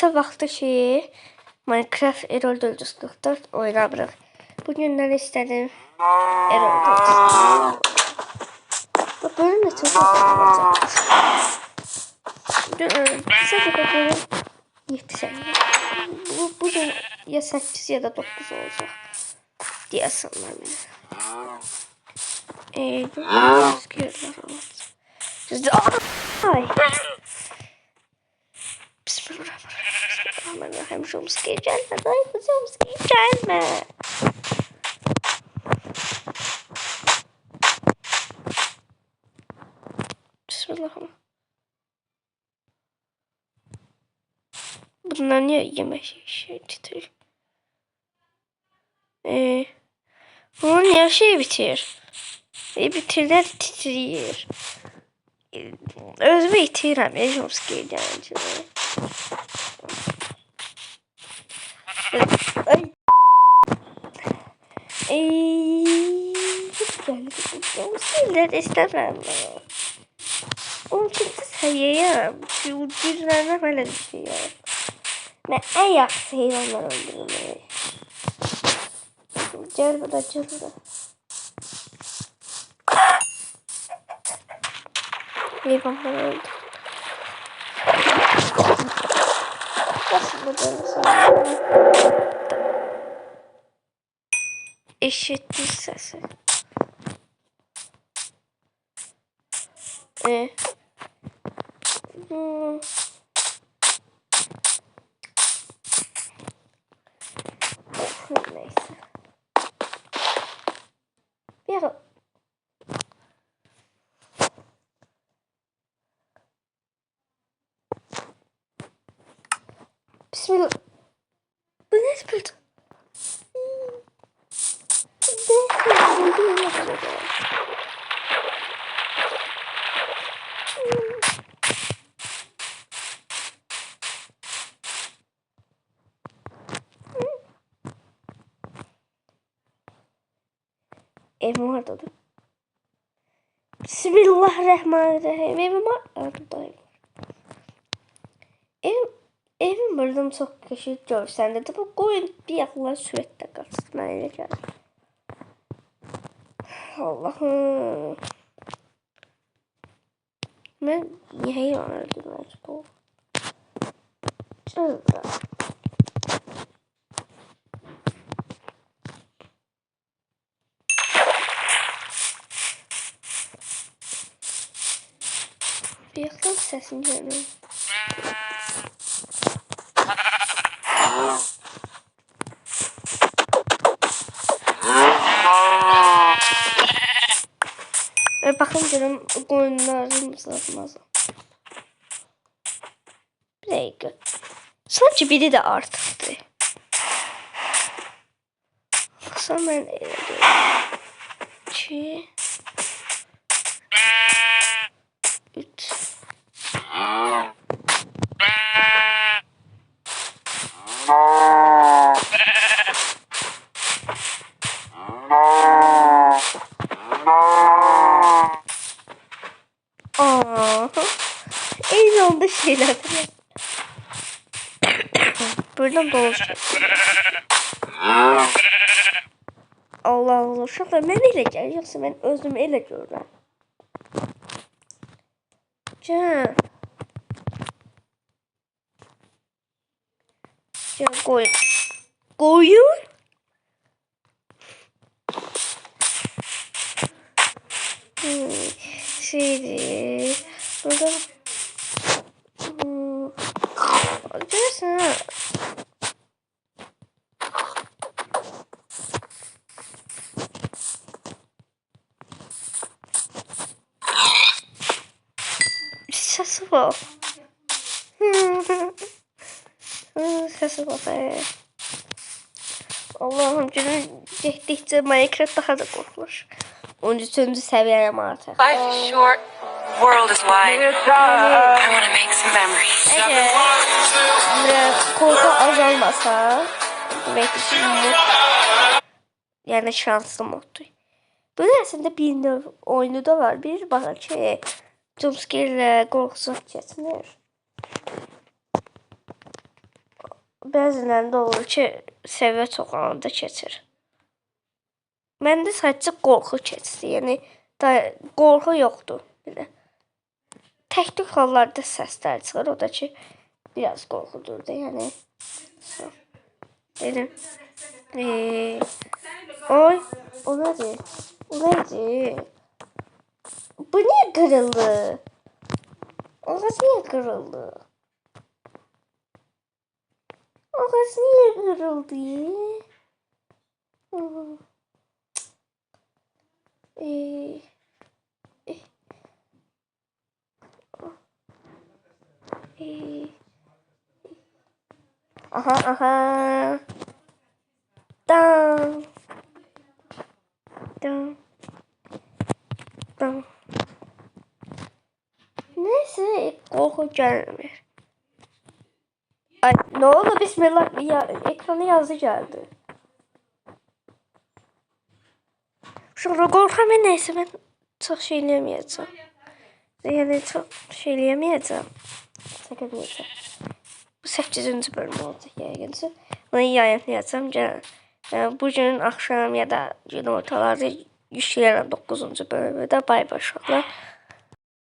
neçə vaxtdır ki Minecraft Errol 444 oynamırıq. Bugündən istədim Errol 444. Böyle neçə vaxtdır bize de böyle 7 sene. Bugün ya 8 ya da 9 olacak diye sanırım beni. Ay. Bismillahirrahmanirrahim. Jumpscare gelme. Ay bu jumpscare gelme. Bismillahirrahmanirrahim. Bunlar niye yemek şey titriyor? Bunun niye şey bitir? Bitirler titriyor. Özümü itirirəm. Jumpscare gelince. Jumpscare'ler istemem. Onun çıktı sayıyam. Cüzlerine böyle düşüyor. Ben en yakısı hayvanlar öldürmeyi. Gel burada, gel burada. Hayvanlar öldü. Aslında böyle eşitli sesi. Neyse. Bir Bismillah. Bu ne spildi? Evim vardı da. Bismillahirrahmanirrahim. Evim var. Evim buradan çok kişi görsen de bu koyun bir yakınlar sürekli kalsın. Ben öyle geldim. Allah'ım. Ben niye hayvan öldüm bu? Şurada. Bir yakın sesini görüyorum. Bakın canım koyunlarımız lazım. Bir dakika. Sanki biri de arttı. Sonra ben 2 3 en oldu şeyler. Buradan dolaşacak. Allah Allah. Uşaqlar mən elə gəlir, yoxsa mən özümü elə görürəm. Can. Can koyun. Koyun? Şeydi. Burada. Görürsən ha. Sesi var. Sesi var. Allah'ım canım getdikcə Minecraft daha da qorxulur. 13-cü səviyyəyəm artıq. Life is short, world is wide. I want to make some memories. Əgər korku azalmasa, demək ki, yəni şanslı moddur. Bu əslində bir növ oyunu da var. Bir baxın ki, jumpscare ilə qorxusuz keçmir. Bəzilərində olur ki, səviyyə çox anda keçir. Məndə sadəcə qorxu keçdi. Yəni qorxu yoxdur belə. Tək-tük hallarda səslər çıxır, o da ki, biraz qorxudur da, yəni. Dedim. Oy, o nədir? O nədir? Bu niye kırıldı? Ağaç niye kırıldı? Ağaç niye kırıldı? Aha aha. Dam. Dam. Dam. Neyse korku gelmiyor. Ay ne oldu bismillah ya, ekrana yazı geldi. Şurada korkam neyse ben çok şey eləyeməyəcəm. Yani çok şey eləyeməyəcəm. Çəkəcəm. Bu 8-ci bölüm olacaq yəqin. Bunu yayınlayacağım. Bugün axşam ya da gün ortalarda yükləyərəm 9-cu bölümü də. Bay bay uşaqlar.